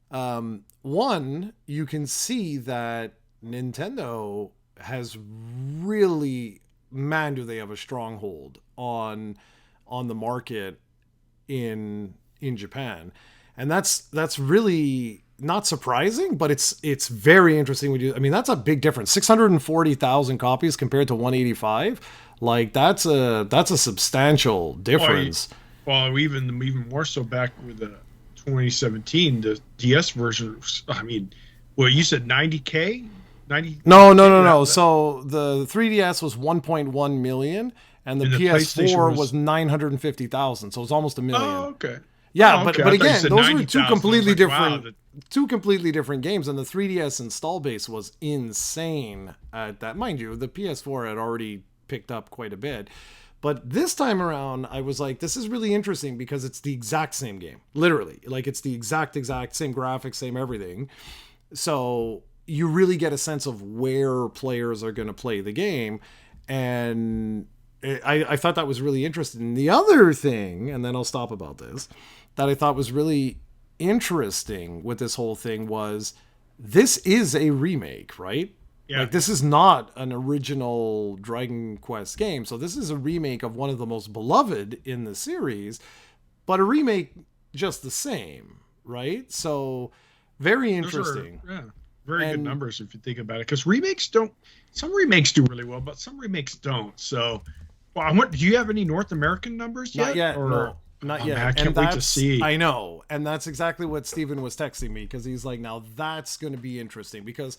One, you can see that Nintendo has really, man, do they have a stronghold on the market in Japan, and that's really not surprising, but it's very interesting when you. I mean, that's a big difference. 640,000 copies compared to 185. Like, that's a substantial Well, difference. well, even more so back with the 2017, the DS version. I mean, well, you said 90K, No, no, 90K. no, no. So the 3DS was 1.1 million, and the And the PlayStation PS4 was. was 950,000. So it's almost a Oh, million. okay. Yeah, Oh, but okay. but I thought you again, said those were 90,000. I was like, wow. two completely different games, and the 3DS install base was insane at that. Mind you, the PS4 had already picked up quite a bit. But this time around, I was like, this is really interesting, because it's the exact same game. Literally. Like, it's the exact same graphics, same everything. So you really get a sense of where players are going to play the game. And I thought that was really interesting. The other thing, and then I'll stop about this, that I thought was really interesting with this whole thing was, this is a remake, right? Yeah, Like, yeah. this is not an original Dragon Quest game. So this is a remake of one of the most beloved in the series, but a remake just the same, right? So very Those are, interesting. yeah, very good And numbers if you think about it. Because remakes don't. Some remakes do really well, but some remakes don't. So, well, do you have any North American numbers not yet? yet, Or no, not oh man, yet. I And can't wait to that's, see. I know, and that's exactly what Steven was texting me, because he's like, now that's going to be interesting, because,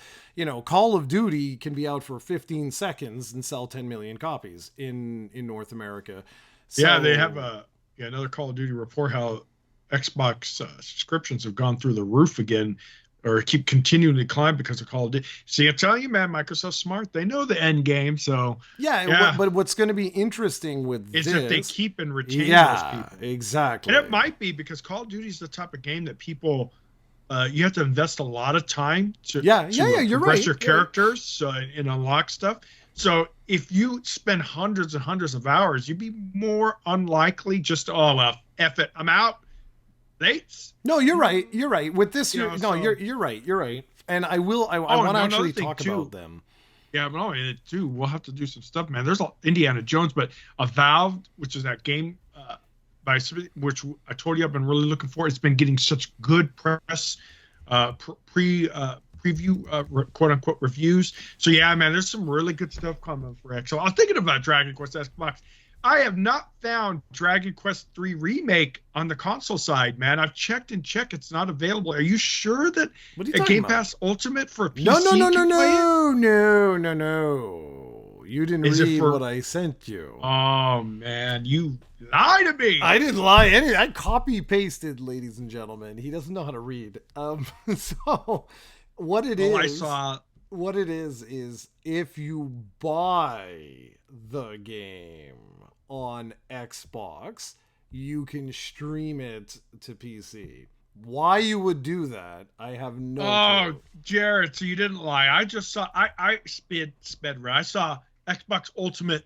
Call of Duty can be out for 15 seconds and sell 10 million copies in North America. Yeah, they have So another Call of Duty report how Xbox subscriptions have gone through the roof again. or keep continuing to climb because of Call of Duty. See, I'm telling you, man, Microsoft's smart. They know the end game. So Yeah. But what's going to be interesting with is this, that they keep and retain those people. Exactly. And it might be because Call of Duty is the type of game that people, you have to invest a lot of time to you're progress right. your characters and unlock stuff. So if you spend hundreds and hundreds of hours, you'd be more unlikely just to, oh, well, F it, I'm out. No, you're right. You're right. With this, you're right. You're right. And I want to actually talk about them. Yeah, but not it too. We'll have to do some stuff, man. There's Indiana Jones, but a Valve, which is that game which I told you I've been really looking for. It's been getting such good press, preview, quote unquote reviews. So yeah, man, there's some really good stuff coming for X. So I was thinking about Dragon Quest Xbox. I have not found Dragon Quest 3 Remake on the console side, man. I've checked. It's not available. Are you sure that a Game Pass Ultimate for PC No. You didn't read what I sent you. Oh, man. You lie to me. I didn't lie. I copy-pasted, ladies and gentlemen. He doesn't know how to read. So what it is if you buy the game on Xbox, you can stream it to PC. Why you would do that, I have no clue. Jared, so you didn't lie. I just saw I sped right. I saw Xbox Ultimate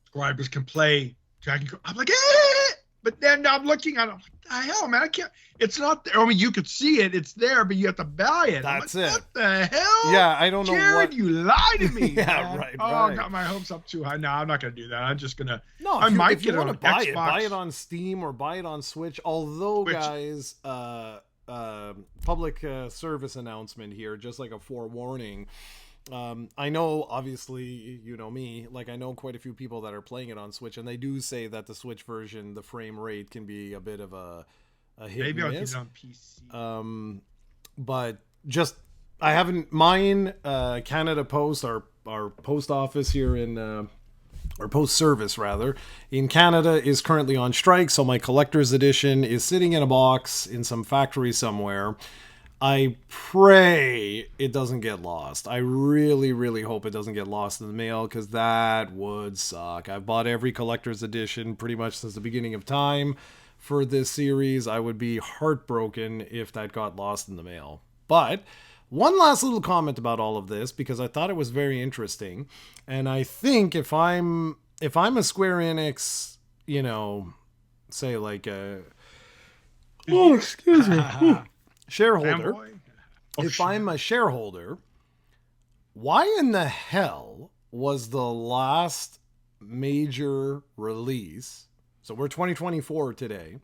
subscribers can play Dragon Quest. I'm like, but then I'm looking at it, I'm like, the hell, man, I can't. It's not there. I mean, you could see it. It's there, but you have to buy it. That's like, it. What the hell? Yeah, I don't know. Jared, you lied to me. Yeah, right. I got my hopes up too high. No, I'm not going to do that. I'm just going to. No, if you want to buy it, buy it on Steam or buy it on Switch. Although, guys, public service announcement here, just like a forewarning. I know, obviously, you know me, like I know quite a few people that are playing it on Switch, and they do say that the Switch version, the frame rate can be a bit of a hit Maybe and I'll miss. get it on PC. But just, I haven't, mine, Canada Post, our post office here in, or post service rather, in Canada is currently on strike, so my collector's edition is sitting in a box in some factory somewhere. I pray it doesn't get lost. I really, really hope it doesn't get lost in the mail, because that would suck. I've bought every collector's edition pretty much since the beginning of time for this series. I would be heartbroken if that got lost in the mail. But one last little comment about all of this, because I thought it was very interesting. And I think if I'm a Square Enix, you know, say like a... Oh, excuse me. shareholder, I'm a shareholder, why in the hell was the last major release, so we're 2024 today,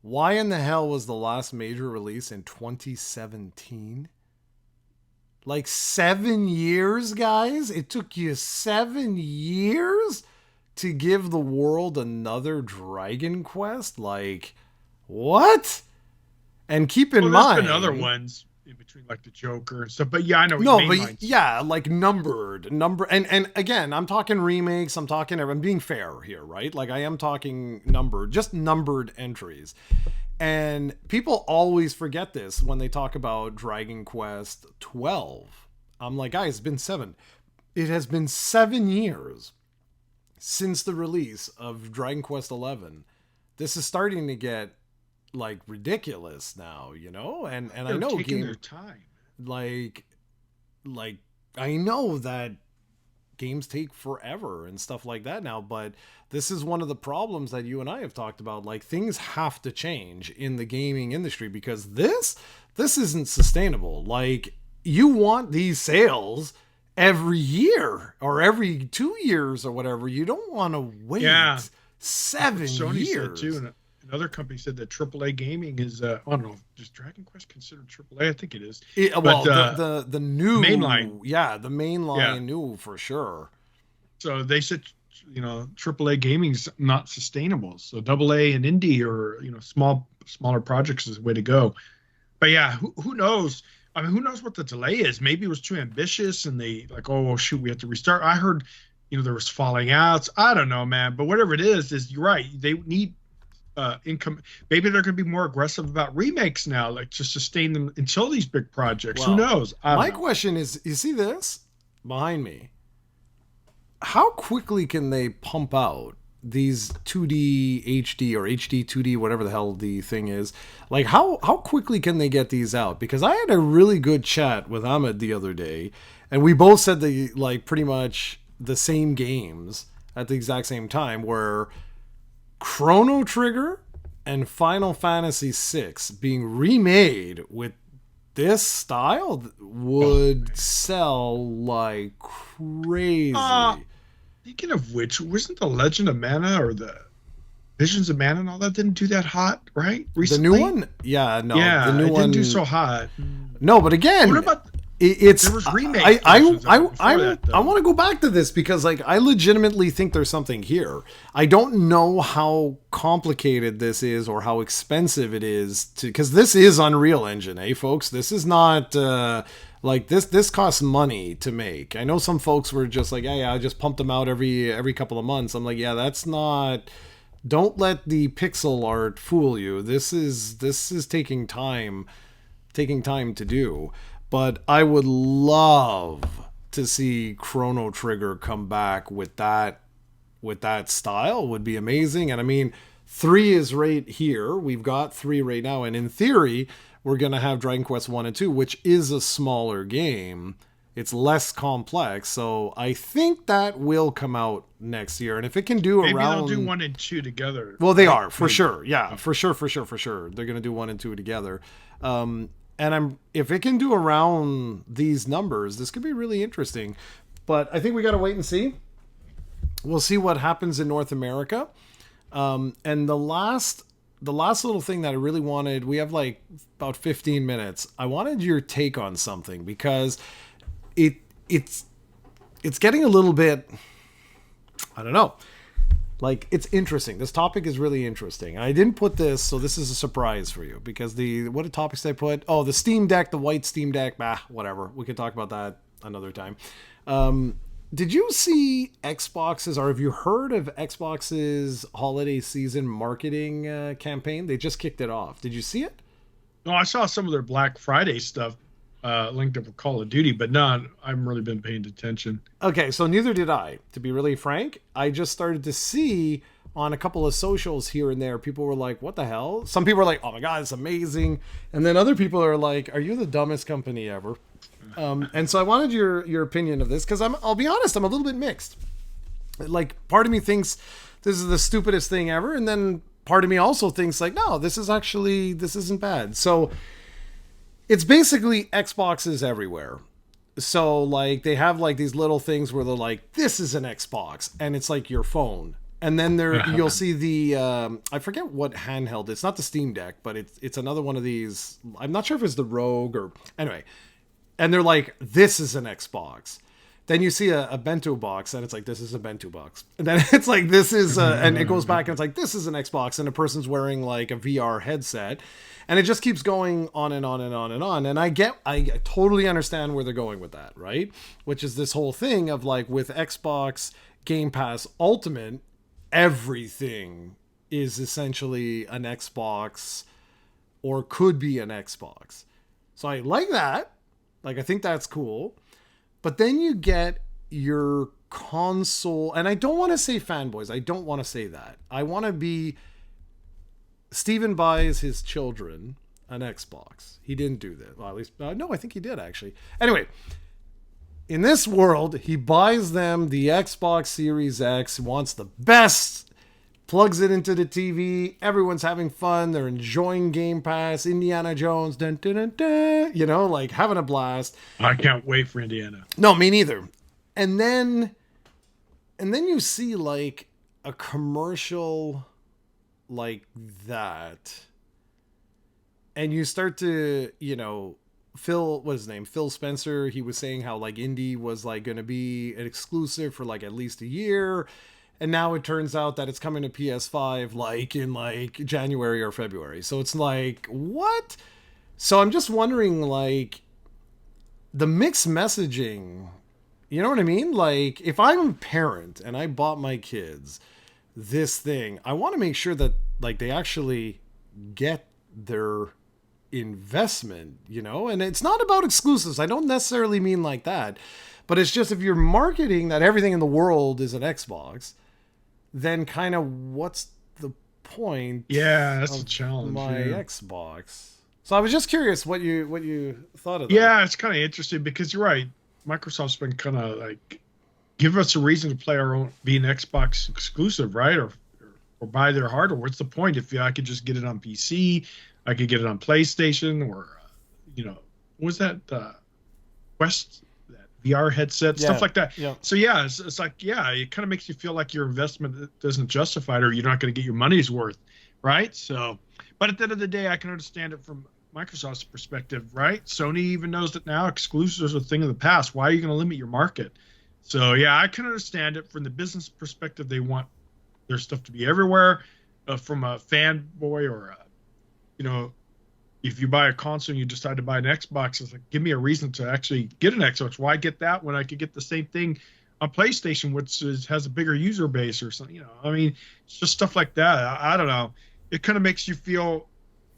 why in the hell was the last major release in 2017? Like 7 years, guys? It took you 7 years to give the world another Dragon Quest? Like, what? And keep in mind, there's been other ones in between, like the Joker and stuff. But yeah, I know. Like numbered, and again, I'm talking remakes. I'm being fair here, right? Like I am talking just numbered entries. And people always forget this when they talk about Dragon Quest 12. I'm like, guys, it's been 7. It has been 7 years since the release of Dragon Quest 11. This is starting to get like ridiculous now, you know, and I know taking their time. Like I know that games take forever and stuff like that now, but this is one of the problems that you and I have talked about. Like things have to change in the gaming industry, because this isn't sustainable. Like you want these sales every year or every 2 years or whatever. You don't want to wait 7 Sony years. Said too, and another company said that AAA gaming is, I don't know, is Dragon Quest considered AAA? I think it is. The new mainline. Yeah, the mainline new for sure. So they said, you know, AAA gaming's not sustainable. So AA and indie, or, you know, smaller projects is the way to go. But yeah, who knows? I mean, who knows what the delay is? Maybe it was too ambitious and they like, oh, well, shoot, we have to restart. I heard, you know, there was falling outs. I don't know, man. But whatever it is you're right. They need income. Maybe they're going to be more aggressive about remakes now, like to sustain them until these big projects. Who Well, knows? I don't my know. question is, you see this behind me? How quickly can they pump out these 2D HD or HD 2D, whatever the hell the thing is? Like, how quickly can they get these out? Because I had a really good chat with Ahmed the other day, and we both said the like pretty much the same games at the exact same time, where Chrono Trigger and Final Fantasy VI being remade with this style Oh, would sell like uh, crazy. speaking of which, wasn't the Legend of Mana or the Visions of Mana and all that didn't do that hot, right? The new Recently? one, yeah, no, the Yeah, new it didn't do one, so hot. no. But What again, about it's there was remake versions of it before that I though? want to go back to this because like I legitimately think there's something here. I don't know how complicated this is or how expensive it is to, because this is Unreal Engine, eh, folks? This is not like this costs money to make. I know some folks were just like, yeah, I just pumped them out every couple of months. I'm like, yeah, that's not. Don't let the pixel art fool you. This is taking time to do. But I would love to see Chrono Trigger come back with that style. Would be amazing. And I mean, 3 is right here. We've got 3 right now, and in theory, we're gonna have Dragon Quest 1 and 2, which is a smaller game. It's less complex, so I think that will come out next year. And if it can do Maybe they'll do around, 1 and 2 together, well, they right? are for Maybe. sure. Yeah, for sure, for sure, for sure. They're gonna do 1 and 2 together. And I'm if it can do around these numbers, this could be really interesting. But I think we got to wait and see. We'll see what happens in North America. And the last little thing that I really wanted, we have like about 15 minutes. I wanted your take on something because it it's it's getting a little bit, I don't know. Like, it's interesting. This topic is really interesting. I didn't put this, so this is a surprise for you because the what are topics I put? Oh, the Steam Deck, the white Steam Deck. Bah, whatever. We could talk about that another time. Did you see Xbox's, or have you heard of Xbox's holiday season marketing campaign? They just kicked it off. Did you see it? No, I saw some of their Black Friday stuff linked up with Call of Duty, but no, I haven't really been paying attention. Okay, so neither did I, to be really frank. I just started to see on a couple of socials here and there, people were like, what the hell? Some people are like, oh my God, it's amazing. And then other people are like, are you the dumbest company ever? And so I wanted your opinion of this because I'll be honest, I'm a little bit mixed. Like, part of me thinks this is the stupidest thing ever, and then part of me also thinks like, no, this isn't bad. So it's basically Xboxes everywhere. So like they have like these little things where they're like, this is an Xbox, and it's like your phone. And then there you'll see the I forget what handheld. It's not the Steam Deck, but it's another one of these. I'm not sure if it's the Rogue or anyway. And they're like, this is an Xbox. Then you see a bento box, and it's like, this is a bento box. And then it's like, this is, and it goes back, and it's like, this is an Xbox, and a person's wearing like a VR headset, and it just keeps going on and on and on and on. And I totally understand where they're going with that, right? Which is this whole thing of like with Xbox Game Pass Ultimate, everything is essentially an Xbox or could be an Xbox. So I like that. Like, I think that's cool. But then you get your console, and I don't want to say fanboys. I don't want to say that. I want to be Steven buys his children an Xbox. He didn't do that. Well, at least, no, I think he did actually. Anyway, in this world, he buys them the Xbox Series X, wants the best, plugs it into the TV. Everyone's having fun. They're enjoying Game Pass, Indiana Jones, dun, dun, dun, dun, like having a blast. I can't wait for Indiana. No, me neither. And then you see like a commercial like that, and you start to, Phil, what's his name? Phil Spencer. He was saying how like indie was like going to be an exclusive for like at least a year. And now it turns out that it's coming to PS5 like in like January or February. So it's like, what? So I'm just wondering, like, the mixed messaging, you know what I mean? Like, if I'm a parent and I bought my kids this thing, I want to make sure that Like they actually get their investment, you know? And it's not about exclusives. I don't necessarily mean like that. But it's just if you're marketing that everything in the world is an Xbox, then kind of what's the point Yeah, that's a of challenge. my Yeah. Xbox? So I was just curious what you thought of that. Yeah, it's kind of interesting because you're right. Microsoft's been kind of like give us a reason to play our own, be an Xbox exclusive, right? Or buy their hardware. What's the point if I could just get it on PC, I could get it on PlayStation, or what was that Quest, that VR headset, Yeah, stuff like that. yeah. So yeah, it's like yeah, it kind of makes you feel like your investment doesn't justify it, or you're not going to get your money's worth, right? So, but at the end of the day, I can understand it from Microsoft's perspective, right? Sony even knows that now exclusives are a thing of the past. Why are you going to limit your market? So yeah, I can understand it from the business perspective. They want their stuff to be everywhere. From a fanboy or if you buy a console and you decide to buy an Xbox, it's like give me a reason to actually get an Xbox. Why get that when I could get the same thing on PlayStation, which has a bigger user base or something? I mean, it's just stuff like that. I don't know. It kind of makes you feel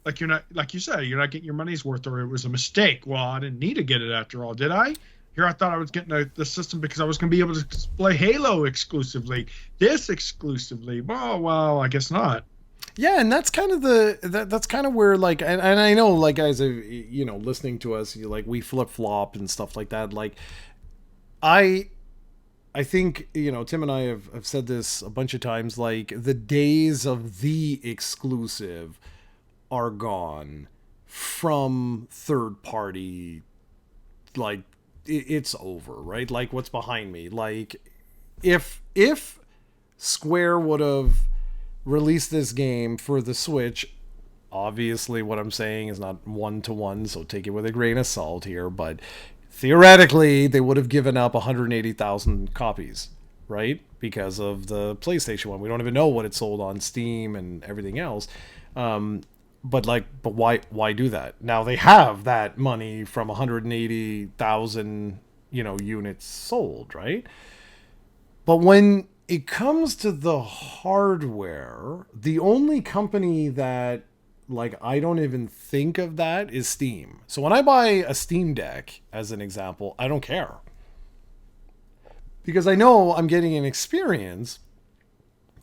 like you're not, like you said, you're not getting your money's worth, or it was a mistake. Well, I didn't need to get it after all, did I? Here I thought I was getting the system because I was going to be able to play Halo exclusively, this exclusively. Well, I guess not. Yeah, and that's kind of that's kind of where like, and I know like guys, listening to us, we flip flop and stuff like that. Like, I think Tim and I have said this a bunch of times. Like the days of the exclusive are gone from third party. Like it's over, right? Like what's behind me. Like if Square would have released this game for the Switch, obviously what I'm saying is not one to one, so take it with a grain of salt here, but theoretically they would have given up 180,000 copies, right? Because of the PlayStation one. We don't even know what it sold on Steam and everything else. But why do that? Now they have that money from 180,000, units sold, right? But when it comes to the hardware, the only company that I don't even think of that is Steam. So when I buy a Steam Deck as an example, I don't care. Because I know I'm getting an experience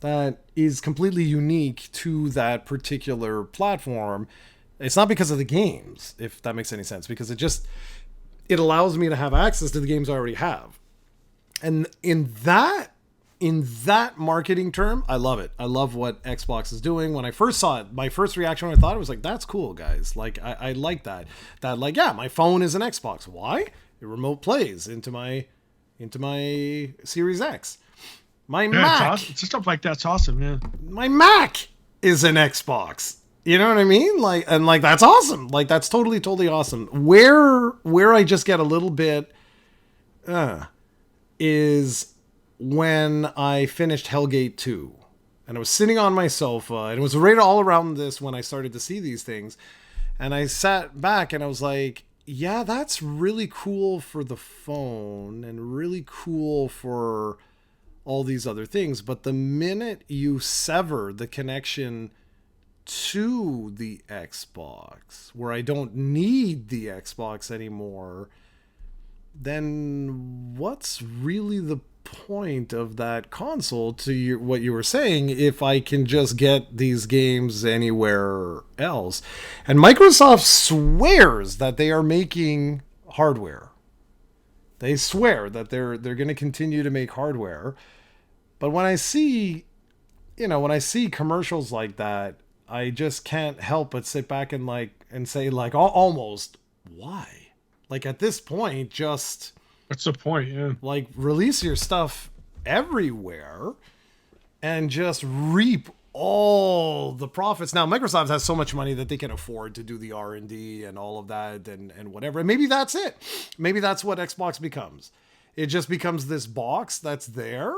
that is completely unique to that particular platform. It's not because of the games, if that makes any sense, because it allows me to have access to the games I already have. And in that marketing term, I love it. I love what Xbox is doing. When I first saw it, my first reaction when I thought it was like, that's cool, guys. Like, I like that. That, like, yeah, my phone is an Xbox. Why? It remote plays into my Series X. My Mac. Awesome. Stuff like that's awesome, yeah. My Mac is an Xbox. You know what I mean? Like that's awesome. Like that's totally, totally awesome. Where I just get a little bit is when I finished Hellgate 2. And I was sitting on my sofa, and it was right all around this when I started to see these things. And I sat back and I was like, yeah, that's really cool for the phone and really cool for all these other things. But the minute you sever the connection to the Xbox, where I don't need the Xbox anymore, then what's really the point of that console, to what you were saying, if I can just get these games anywhere else? And Microsoft swears that they are making hardware. They swear that they're going to continue to make hardware. But when I see commercials like that, I just can't help but sit back and say almost, why? Like at this point, just what's the point? Yeah. Like release your stuff everywhere and just reap all the profits. Now Microsoft has so much money that they can afford to do the R&D and all of that and whatever. And maybe that's it. Maybe that's what Xbox becomes. It just becomes this box that's there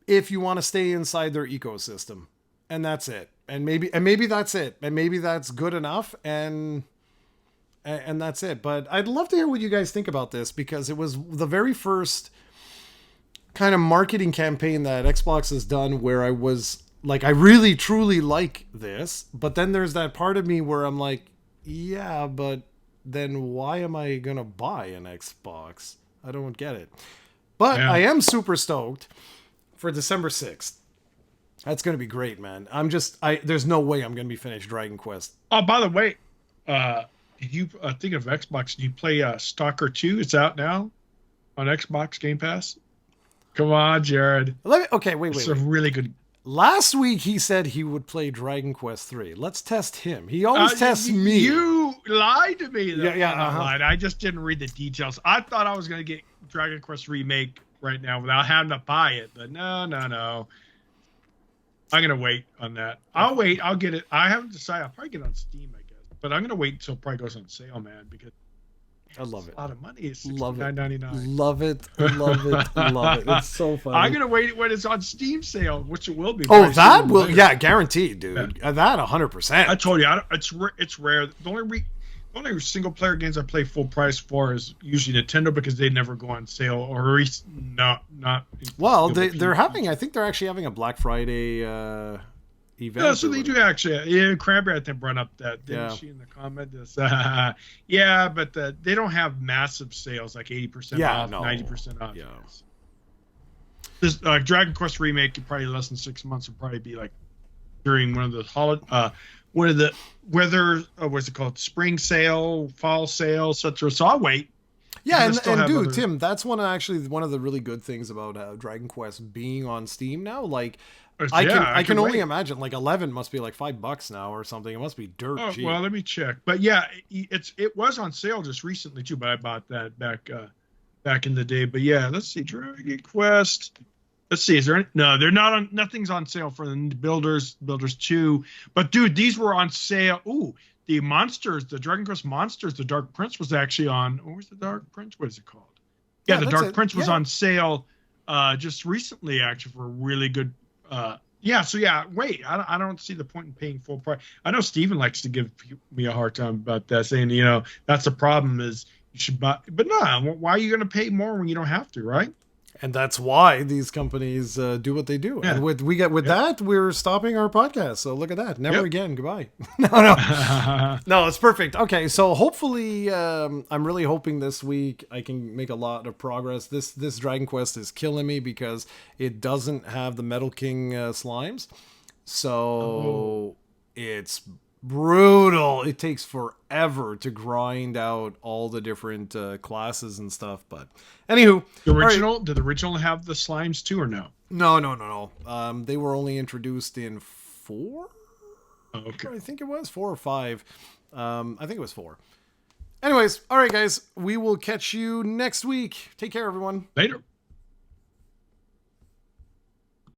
if you want to stay inside their ecosystem. And that's it. And maybe that's it. And maybe that's good enough and that's it. But I'd love to hear what you guys think about this, because it was the very first kind of marketing campaign that Xbox has done where I was Like, I really truly like this, but then there's that part of me where I'm like, yeah, but then why am I gonna buy an Xbox? I don't get it. But Yeah. I am super stoked for December 6th. That's gonna be great, man. There's no way I'm gonna be finished Dragon Quest. Oh, by the way, did you think of Xbox? Do you play Stalker 2? It's out now on Xbox Game Pass. Come on, Jared. Okay, wait. It's a really good. Last week he said he would play Dragon Quest 3. Let's test him. He always tests me. You lied to me. Though. Yeah. I lied. I just didn't read the details. I thought I was going to get Dragon Quest Remake right now without having to buy it, but no. I'm going to wait on that. I'll wait. I'll get it. I haven't decided. I'll probably get it on Steam, I guess. But I'm going to wait until it probably goes on sale, man, because I love it. A lot of money. It's $69.99. Love it. It's so funny. I'm gonna wait when it's on Steam sale, which it will be. Oh, that will, yeah, guaranteed, dude. Yeah. That 100%. I told you, it's rare. The only single player games I play full price for is usually Nintendo because they never go on sale or not. Well, they're having. I think they're actually having a Black Friday event. Yeah, so they do actually. Yeah, Cranberry I think brought up that, didn't she, in the comment? Yeah, but they don't have massive sales like 80% off, 90% off. Yeah. Yes. This Dragon Quest Remake, probably less than 6 months, would probably be like during one of the weather, what's it called, spring sale, fall sale, etc. So I'll wait. Yeah, and dude, Tim, that's one of the really good things about Dragon Quest being on Steam now. Like, I can only imagine, like, 11 must be like $5 now or something. It must be dirt cheap. Well, let me check. But yeah, it was on sale just recently too. But I bought that back in the day. But yeah, let's see, Dragon Quest. Let's see, is there any? No, they're not on. Nothing's on sale for the Builders 2. But dude, these were on sale. Ooh, the Monsters, the Dragon Quest Monsters, the Dark Prince was actually on. What was the Dark Prince? What is it called? Yeah, the Dark Prince was on sale just recently, actually, for a really good. Wait, I don't see the point in paying full price. I know Steven likes to give me a hard time about that, saying, that's the problem is you should buy. But no, why are you going to pay more when you don't have to, right? And that's why these companies do what they do. Yeah. And that, we're stopping our podcast. So look at that. Never again. Goodbye. No. No, it's perfect. Okay, so hopefully, I'm really hoping this week I can make a lot of progress. This Dragon Quest is killing me because it doesn't have the Metal King slimes. So it's brutal. It takes forever to grind out all the different classes and stuff. But anywho, did the original have the slimes too, or no? No. They were only introduced in 4. Oh, okay. I think it was 4 or 5. I think it was 4. Anyways, all right, guys, we will catch you next week. Take care, everyone. Later.